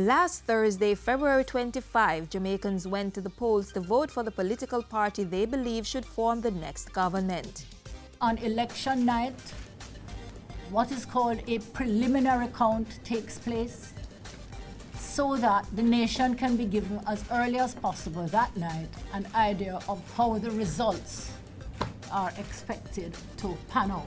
Last Thursday, February 25, Jamaicans went to the polls to vote for the political party they believe should form the next government. On election night, what is called a preliminary count takes place so that the nation can be given as early as possible that night an idea of how the results are expected to pan out.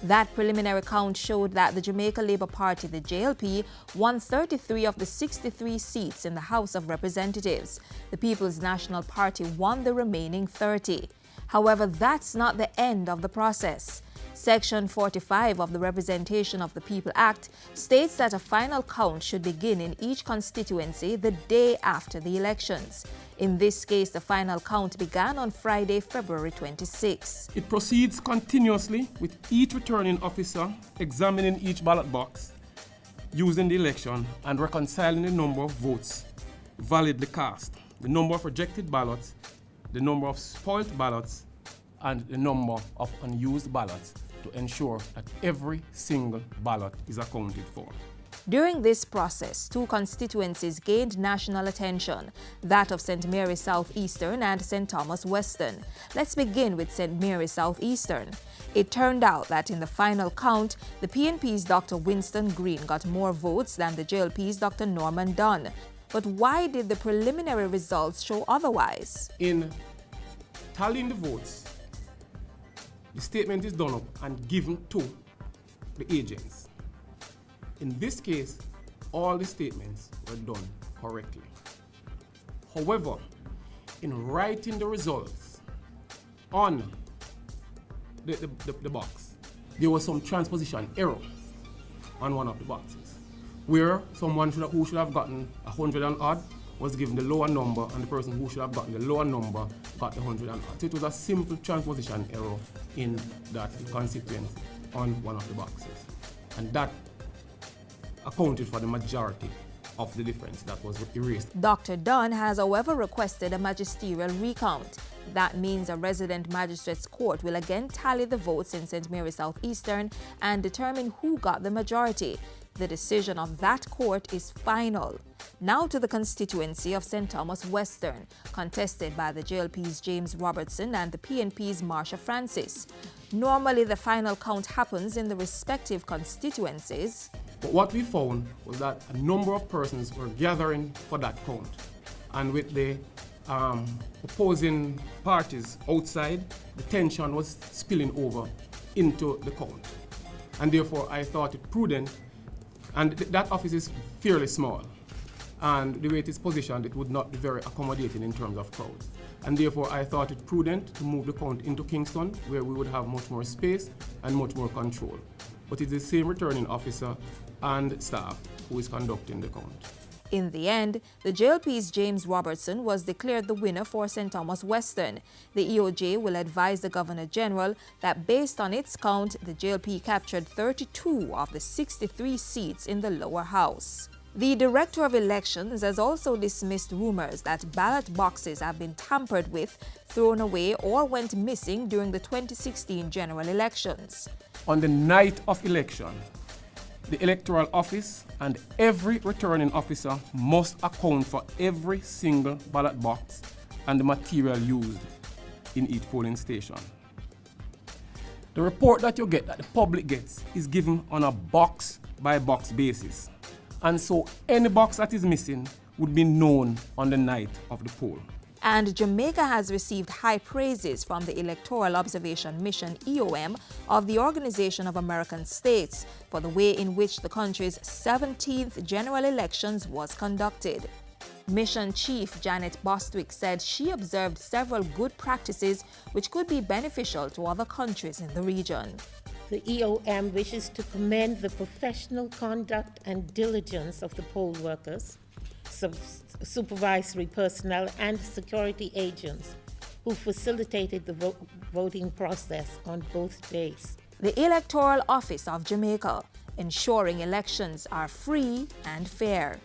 That preliminary count showed that the Jamaica Labour Party, the JLP, won 33 of the 63 seats in the House of Representatives. The People's National Party won the remaining 30. However, that's not the end of the process. Section 45 of the Representation of the People Act states that a final count should begin in each constituency the day after the elections. In this case, the final count began on Friday, February 26. It proceeds continuously with each returning officer examining each ballot box, using the election and reconciling the number of votes validly cast, the number of rejected ballots, the number of spoiled ballots, and the number of unused ballots to ensure that every single ballot is accounted for. During this process, two constituencies gained national attention, that of St. Mary Southeastern and St. Thomas Western. Let's begin with St. Mary Southeastern. It turned out that in the final count, the PNP's Dr. Winston Green got more votes than the JLP's Dr. Norman Dunn. But why did the preliminary results show otherwise? In tallying the votes, the statement is done up and given to the agents. In this case, all the statements were done correctly. However, in writing the results on the box, there was some transposition error on one of the boxes, where someone who should have gotten 100 and odd was given the lower number, and the person who should have gotten the lower number got the 100 and odd. So it was a simple transposition error in that constituency on one of the boxes. And that accounted for the majority of the difference that was erased. Dr. Dunn has, however, requested a magisterial recount. That means a resident magistrate's court will again tally the votes in St. Mary Southeastern and determine who got the majority. The decision of that court is final. Now to the constituency of St. Thomas Western, contested by the JLP's James Robertson and the PNP's Marsha Francis. Normally, the final count happens in the respective constituencies. But what we found was that a number of persons were gathering for that count. And with the opposing parties outside, the tension was spilling over into the count. And therefore, I thought it prudent, and that office is fairly small. And the way it is positioned, it would not be very accommodating in terms of crowds. And therefore, I thought it prudent to move the count into Kingston, where we would have much more space and much more control. But it's the same returning officer and staff who is conducting the count. In the end, the JLP's James Robertson was declared the winner for St. Thomas Western. The EOJ will advise the Governor General that based on its count, the JLP captured 32 of the 63 seats in the lower house. The Director of Elections has also dismissed rumors that ballot boxes have been tampered with, thrown away, or went missing during the 2016 general elections. On the night of election, the Electoral Office and every returning officer must account for every single ballot box and the material used in each polling station. The report that you get, that the public gets, is given on a box-by-box basis. And so any box that is missing would be known on the night of the poll. And Jamaica has received high praises from the Electoral Observation Mission, EOM, of the Organization of American States for the way in which the country's 17th general elections was conducted. Mission Chief Janet Bostwick said she observed several good practices which could be beneficial to other countries in the region. The EOM wishes to commend the professional conduct and diligence of the poll workers, supervisory personnel, and security agents who facilitated the voting process on both days. The Electoral Office of Jamaica, ensuring elections are free and fair.